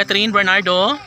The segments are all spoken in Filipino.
Catherine Bernardo,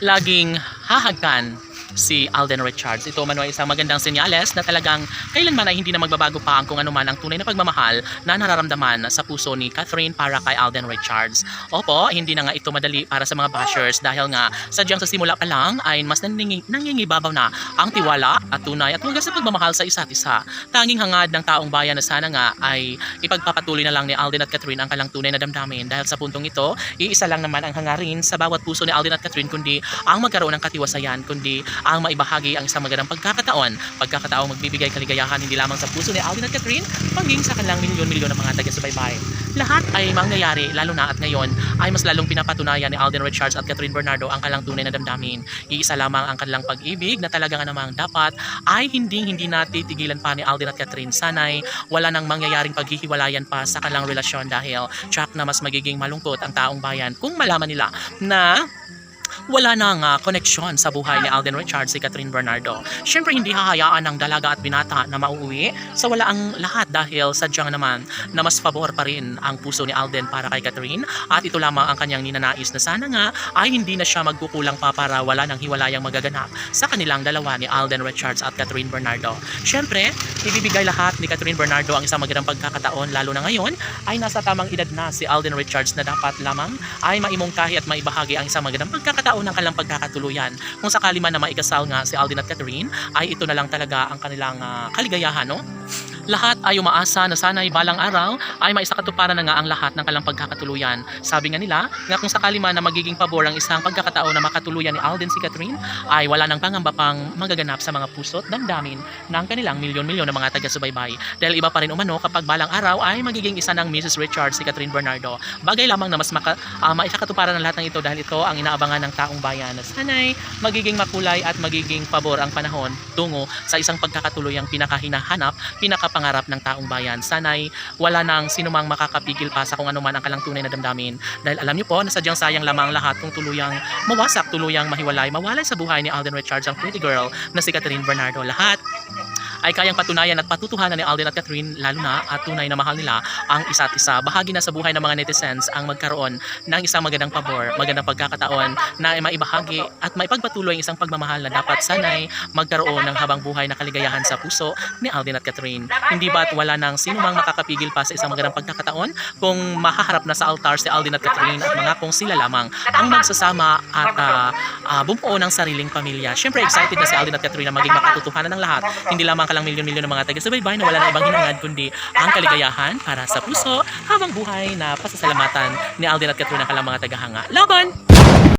laging hahagkan si Alden Richards. Ito man ay isang magandang senyales na talagang kailanman ay hindi na magbabago pa ang kung ano man ang tunay na pagmamahal na nararamdaman sa puso ni Catherine para kay Alden Richards. Opo, hindi na nga ito madali para sa mga bashers dahil nga sadyang sa simula pa lang ay mas nangingibabaw na ang tiwala at tunay at wagas na pagmamahal sa isa't isa. Tanging hangad ng taong bayan na sana nga ay ipagpapatuloy na lang ni Alden at Catherine ang kalang tunay na damdamin dahil sa puntong ito, iisa lang naman ang hangarin sa bawat puso ni Alden at Catherine kundi ang magkaroon ng katiwasayan, kundi ang maibahagi ang isang magandang pagkakataong magbibigay kaligayahan hindi lamang sa puso ni Alden at Catherine, maging sa kanilang milyon-milyon ng mga taga-subaybay. Lahat ay mangyayari lalo na at ngayon ay mas lalong pinapatunayan ni Alden Richards at Catherine Bernardo ang kanilang tunay na damdamin. Iisa lamang ang kanilang pag-ibig na talagang namang dapat ay hindi natitigilan pa ni Alden at Catherine. Sana'y wala nang mangyayaring paghihiwalayan pa sa kanilang relasyon dahil tsak na mas magiging malungkot ang taong bayan kung malaman nila na wala nang koneksyon sa buhay ni Alden Richards si Catherine Bernardo. Siyempre hindi hahayaan ng dalaga at binata na mauuwi sa wala ang lahat dahil sadyang naman na mas pabor pa rin ang puso ni Alden para kay Catherine at ito lamang ang kanyang ninanais na sana nga ay hindi na siya magkukulang pa para wala nang hiwalayang magaganap sa kanilang dalawa ni Alden Richards at Catherine Bernardo. Siyempre, ibibigay lahat ni Catherine Bernardo ang isang magandang pagkakataon lalo na ngayon ay nasa tamang edad na si Alden Richards na dapat lamang ay maimungkahi at maibahagi ang isang magandang pagkakataon ng kanilang pagkakatuluyan. Kung sakali man na maikasal nga si Alden at Catherine, ay ito na lang talaga ang kanilang kaligayahan, no? Lahat ay umaasa na sana'y balang araw ay maisakatuparan na nga ang lahat ng kanilang pagkakatuluyan. Sabi nga nila, nga kung sakali man na magiging pabor ang isang pagkakataon na makatuluyan ni Alden si Catherine, ay wala nang pangamba pang magaganap sa mga puso't damdamin ng kanilang milyon-milyon ng mga taga-subaybay. Dahil iba pa rin umano kapag balang araw ay magiging isa ng Mrs. Richards si Catherine Bernardo. Bagay lamang na mas maisakatuparan ng lahat ng ito dahil ito ang inaabangan ng taong bayan na sana'y magiging makulay at magiging pabor ang panahon tungo sa isang pagkakatuluyang pinakahinahanap, pinakapangarap ng taong bayan. Sana'y wala nang sinumang makakapigil pa sa kung ano man ang kalang tunay na damdamin. Dahil alam niyo po na sadyang sayang lamang lahat kung tuluyang mawasak, tuluyang mawalay sa buhay ni Alden Richards ang pretty girl na si Catherine Bernardo. Lahat ay kayang patunayan at patutuhanan ni Alden at Catherine lalo na at tunay na mahal nila ang isa't isa. Bahagi na sa buhay ng mga netizens ang magkaroon ng isang magandang pabor, magandang pagkakataon na maibahagi at maipagpatuloy ang isang pagmamahal na dapat sanay magkaroon ng habang buhay na kaligayahan sa puso ni Alden at Catherine. Hindi ba't wala nang sino mang makakapigil pa sa isang magandang pagkakataon kung mahaharap na sa altar si Alden at Catherine at mga kung sila lamang ang magsasama at bumuo ng sariling pamilya. Siyempre excited na si Alden at Catherine na maging makatutuhanan ng lahat. Hindi lamang kalang milyon-milyon ng mga taga-subaybay na wala na ibang hinangad kundi ang kaligayahan para sa puso habang buhay na pasasalamatan ni Alden at Catherine ang kalang mga tagahanga. Laban!